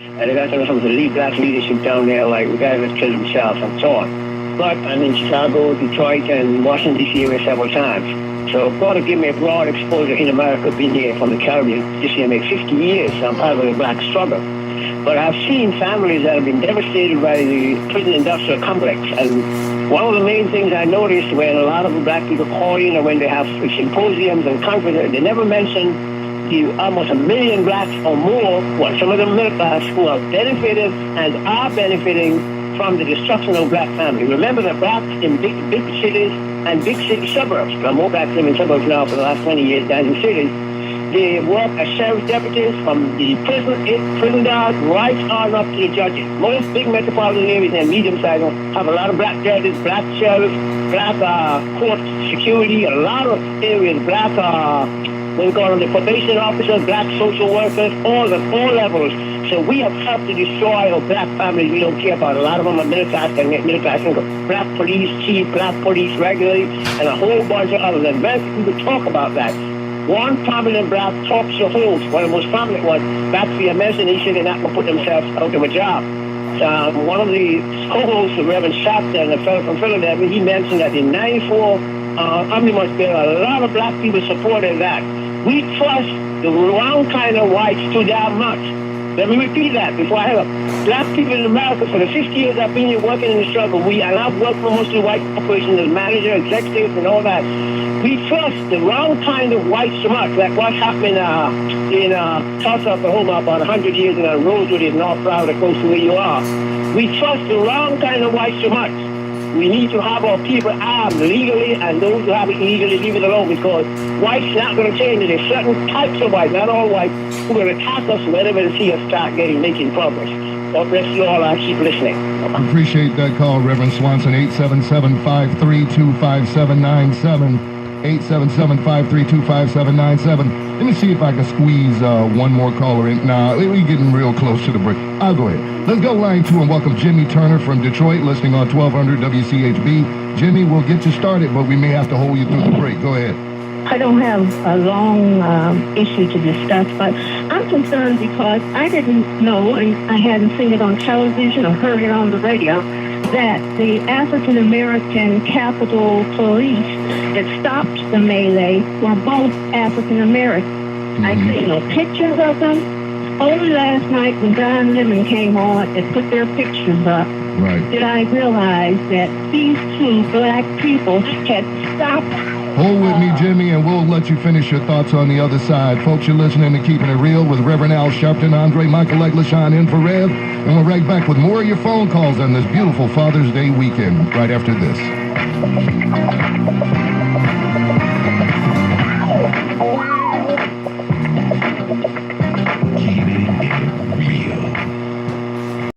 And they got some of the lead black leadership down there, like we got to kill themselves and so on. But I'm in Chicago, Detroit, and Washington, D.C. area several times. So God has given me a broad exposure in America, been here from the Caribbean. This year makes 50 years, so I'm part of the black struggle. But I've seen families that have been devastated by the prison industrial complex. And one of the main things I noticed when a lot of the black people call in or when they have symposiums and conferences, they never mention the almost 1 million blacks or more, well, some of them middle class, who have benefited and are benefiting from the destruction of black families. Remember that blacks in big cities and big city suburbs, there are more blacks living in suburbs now for the last 20 years than in cities, they work as sheriff deputies from the prison guards right on up to the judges. Most big metropolitan areas and medium-sized have a lot of black judges, black sheriffs, black court security, a lot of areas, black we call them the probation officers, black social workers, all levels. So we have helped to destroy our black families we don't care about. A lot of them are middle class income. Black police chief, black police regularly, and a whole bunch of others. And very few people talk about that. One prominent black talk show host, one of the most prominent ones, Baxter mentioned, he said they're not going to put themselves out of a job. One of the co-hosts, the Reverend Shafter, a fellow from Philadelphia, he mentioned that in 94 Omnibus Bill, a lot of black people supported that. We trust the wrong kind of whites too damn much. Let me repeat that before I hang up. Black people in America, for the 50 years I've been here working in the struggle, and I've worked for mostly white corporations as manager, executives, and all that. We trust the wrong kind of whites so much, like what's happening in Tulsa, Oklahoma, about 100 years ago, in Rosewood, in North Florida, close to where you are. We trust the wrong kind of whites so much. We need to have our people armed legally, and those who have it illegally, leave it alone, because whites not going to change. There's certain types of whites, not all whites, who will attack us whenever they see us start making progress. God bless you all. I'll keep listening. Appreciate that call, Reverend Swanson. 877-532-5797. 877-532-5797. Let me see if I can squeeze one more caller in. Nah, we're getting real close to the break. I'll go ahead. Let's go line 2 and welcome Jimmy Turner from Detroit, listening on 1200 WCHB. Jimmy, we'll get you started, but we may have to hold you through the break. Go ahead. I don't have a long issue to discuss, but I'm concerned because I didn't know, and I hadn't seen it on television or heard it on the radio, that the African American Capitol Police that stopped the melee were both African American. I see no pictures of them. Only last night when Don Lemon came on and put their pictures up, did I realize that these two black people had stopped. Hold with me, Jimmy, and we'll let you finish your thoughts on the other side. Folks, you're listening to Keeping It Real with Reverend Al Sharpton, Andre Michael Eglishan in for Rev, and we're right back with more of your phone calls on this beautiful Father's Day weekend right after this.